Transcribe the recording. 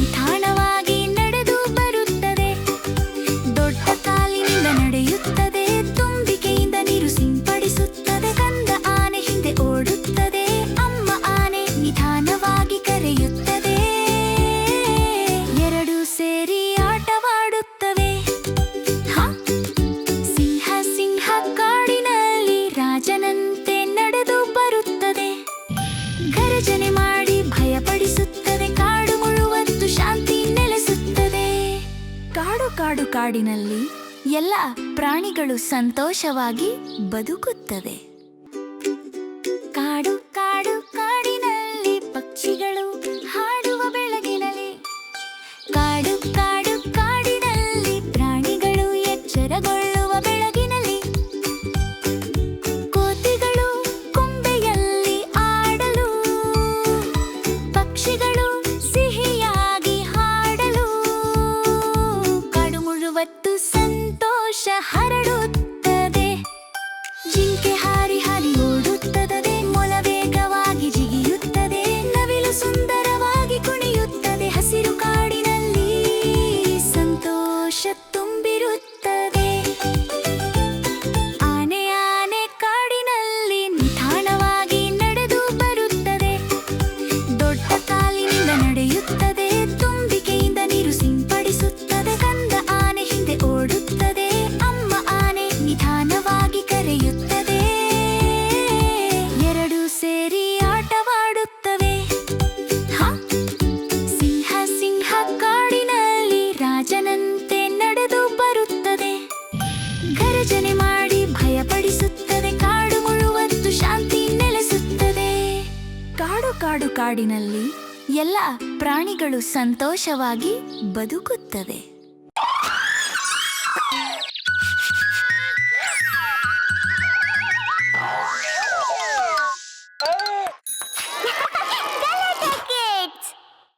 ನಿಧಾನವಾಗಿ ನಡೆದು ಬರುತ್ತದೆ. ದೊಡ್ಡ ಕಾಲಿನಿಂದ ನಡೆಯುತ್ತದೆ, ತುಂಬಿಕೆಯಿಂದ ನೀರು ಸಿಂಪಡಿಸುತ್ತದೆ. ಕಂದ ಆನೆ ಹಿಂದೆ ಓಡುತ್ತದೆ, ಅಮ್ಮ ಆನೆ ನಿಧಾನವಾಗಿ ಕರೆಯುತ್ತದೆ. ಎರಡು ಸೇರಿ ಆಟವಾಡುತ್ತವೆ. ಸಿಂಹ ಸಿಂಹ ಕಾಡಿನಲ್ಲಿ ರಾಜನಂತೆ ನಡೆದು ಬರುತ್ತದೆ. ಗರ್ಜನೆ ಮಾಡಿ ಭಯಪಡಿಸುತ್ತದೆ, ಕಾಡು ಮುಳುವತ್ತು ಶಾಂತಿ ನೆಲೆಸುತ್ತದೆ. ಕಾಡಿನಲ್ಲಿ ಎಲ್ಲ ಪ್ರಾಣಿಗಳು ಸಂತೋಷವಾಗಿ ಬದುಕುತ್ತವೆ. ಕಾಡಿನಲ್ಲಿ ಪಕ್ಷಿಗಳು ಹಾಡುವ ಬೆಳಗಿನಲ್ಲಿ. ಕಾಡಿನಲ್ಲಿ ಪ್ರಾಣಿಗಳು ಎಚ್ಚರಗೊಳ್ಳುವ ಬೆಳಗಿನಲ್ಲಿ. ಕೋತಿಗಳು ಕೊಂಬೆಯಲ್ಲಿ ಆಡಲು, ಪಕ್ಷಿಗಳು ಸಿಹಿಯಾಗಿ ಹಾಡಲು. ಕಾಡು ಮುಳುವತ್ತು ಸಂತೋಷ ಹರಡುತ್ತದೆ. ಜಿಂಕೆ ಹಾರಿ ಓಡುತ್ತದೆ, ಮೊಲ ವೇಗವಾಗಿ ಜಿಗಿಯುತ್ತದೆ, ನವಿಲು ಸುಂದರವಾಗಿ ಕುಣಿಯುತ್ತದೆ. ಹಸಿರು ಕಾಡಿನಲ್ಲಿ ಸಂತೋಷ ತುಂಬಿರುತ್ತದೆ. ಆನೆ ಕಾಡಿನಲ್ಲಿ ನಿಧಾನವಾಗಿ ನಡೆದು ಬರುತ್ತದೆ. ದೊಡ್ಡ ಕಾಲಿನಿಂದ ನಡೆಯುತ್ತದೆ, ತುಂಬಿಕೆಯಿಂದ ನೀರು ಸಿಂಪಡಿಸುತ್ತದೆ. ಕಂದ ಆನೆ ಹಿಂದೆ ಓಡುತ್ತದೆ, ಅಮ್ಮ ಆನೆ ನಿಧಾನವಾಗಿ ಕರೆಯುತ್ತದೆ. ಎರಡು ಸೇರಿ ಆಟವಾಡುತ್ತವೆ. ಸಿಂಹ ಕಾಡಿನಲ್ಲಿ ರಾಜನಂತೆ ನಡೆದು ಬರುತ್ತದೆ. ಗರ್ಜನೆ ಮಾಡಿ ಭಯಪಡಿಸುತ್ತದೆ, ಕಾಡು ಮುಳುವತ್ತು ಶಾಂತಿ ನೆಲೆಸುತ್ತದೆ. ಕಾಡಿನಲ್ಲಿ ಎಲ್ಲ ಪ್ರಾಣಿಗಳು ಸಂತೋಷವಾಗಿ ಬದುಕುತ್ತವೆ.